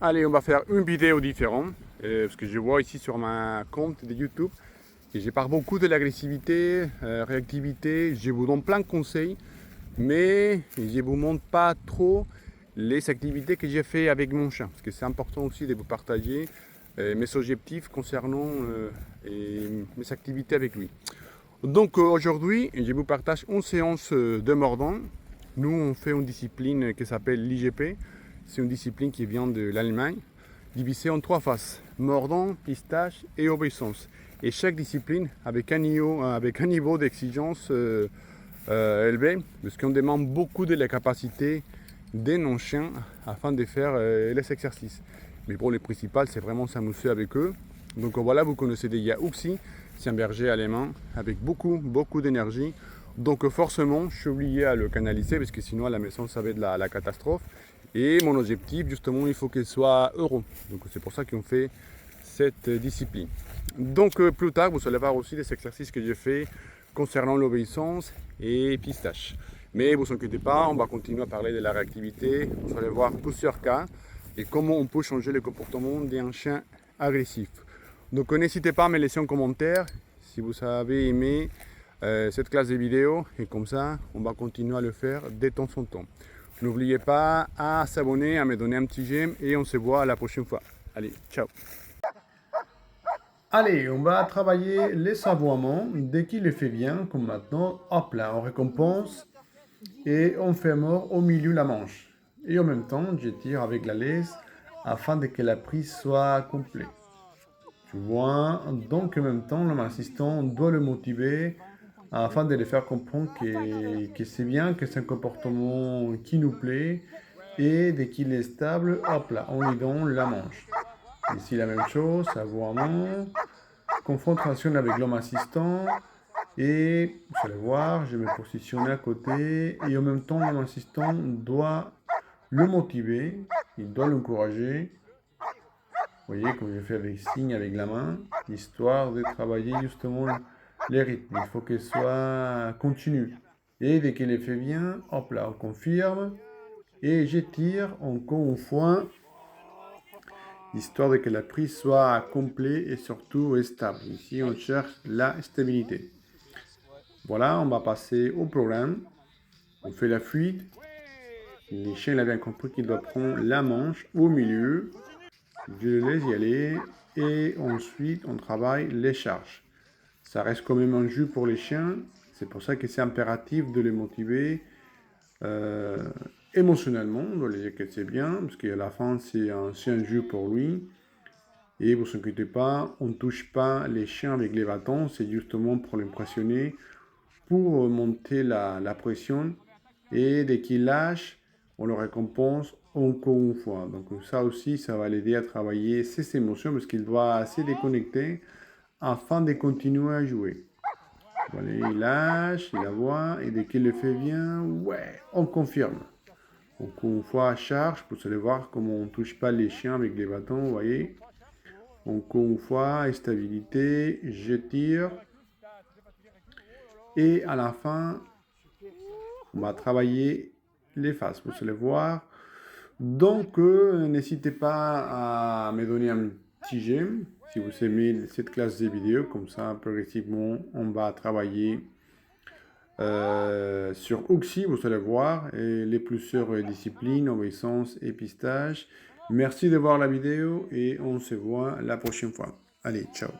Allez, on va faire une vidéo différente parce que je vois ici sur ma compte de YouTube et je parle beaucoup de l'agressivité, réactivité. Je vous donne plein de conseils, mais je vous montre pas trop les activités que j'ai fait avec mon chien parce que c'est important aussi de vous partager mes objectifs concernant mes activités avec lui. Donc aujourd'hui, je vous partage une séance de mordant. Nous, on fait une discipline qui s'appelle l'IGP. C'est une discipline qui vient de l'Allemagne, divisée en trois phases, mordant, pistache et obéissance. Et chaque discipline avec un niveau d'exigence élevé, parce qu'on demande beaucoup de la capacité des non-chiens afin de faire les exercices. Mais pour les principales, c'est vraiment s'amuser avec eux. Donc voilà, vous connaissez déjà Uxi, c'est un berger allemand avec beaucoup d'énergie. Donc forcément, je suis obligé à le canaliser parce que sinon à la maison, ça va être la catastrophe. Et mon objectif, justement, il faut qu'il soit heureux. Donc c'est pour ça qu'on fait cette discipline. Donc plus tard, vous allez voir aussi des exercices que j'ai fait concernant l'obéissance et pistache. Mais vous inquiétez pas, on va continuer à parler de la réactivité. Vous allez voir plusieurs cas et comment on peut changer le comportement d'un chien agressif. Donc n'hésitez pas à me laisser un commentaire si vous avez aimé cette classe de vidéos et comme ça on va continuer à le faire de temps en temps. N'oubliez pas à s'abonner, à me donner un petit j'aime et on se voit la prochaine fois. Allez, ciao. Allez, on va travailler les savoiements. Dès qu'il les fait bien, comme maintenant, hop là, on récompense et on fait mort au milieu de la manche. Et en même temps, je tire avec la laisse afin de que la prise soit complète. Tu vois, donc en même temps, l'homme assistant doit le motiver afin de le faire comprendre que c'est bien, que c'est un comportement qui nous plaît et dès qu'il est stable, hop là, on lui donne la manche. Ici la même chose, savoiement, confrontation avec l'homme assistant et vous allez voir, je vais me positionner à côté et en même temps l'homme assistant doit le motiver, il doit l'encourager. Vous voyez, comme je fais avec signe avec la main, histoire de travailler justement les rythmes. Il faut qu'elle soit continue. Et dès qu'elle est fait bien, hop là, on confirme. Et j'étire encore une fois, histoire de que la prise soit complète et surtout stable. Ici, on cherche la stabilité. Voilà, on va passer au programme. On fait la fuite. Les chiens, il a bien compris qu'il doit prendre la manche au milieu. Je le laisse y aller. Et ensuite, on travaille les charges. Ça reste quand même un jeu pour les chiens. C'est pour ça que c'est impératif de les motiver euh, émotionnellement. On doit les dire que c'est bien, parce qu'à la fin, c'est un jeu pour lui. Et vous ne inquiétez pas, on ne touche pas les chiens avec les bâtons. C'est justement pour l'impressionner, pour monter la pression. Et dès qu'il lâche, on le récompense encore une fois. Donc ça aussi, ça va l'aider à travailler ses émotions parce qu'il doit se déconnecter afin de continuer à jouer. Voilà, il lâche, il la voit, et dès qu'il le fait bien, ouais, on confirme. Encore une fois, à charge, pour se voir comment on ne touche pas les chiens avec les bâtons, vous voyez. Encore une fois, stabilité, je tire. Et à la fin, on va travailler les faces pour se les voir. Donc, n'hésitez pas à me donner un petit j'aime si vous aimez cette classe de vidéos. Comme ça, progressivement, on va travailler sur Oxy, vous allez voir, et les plusieurs disciplines, obéissance et pistage. Merci de voir la vidéo et on se voit la prochaine fois. Allez, ciao.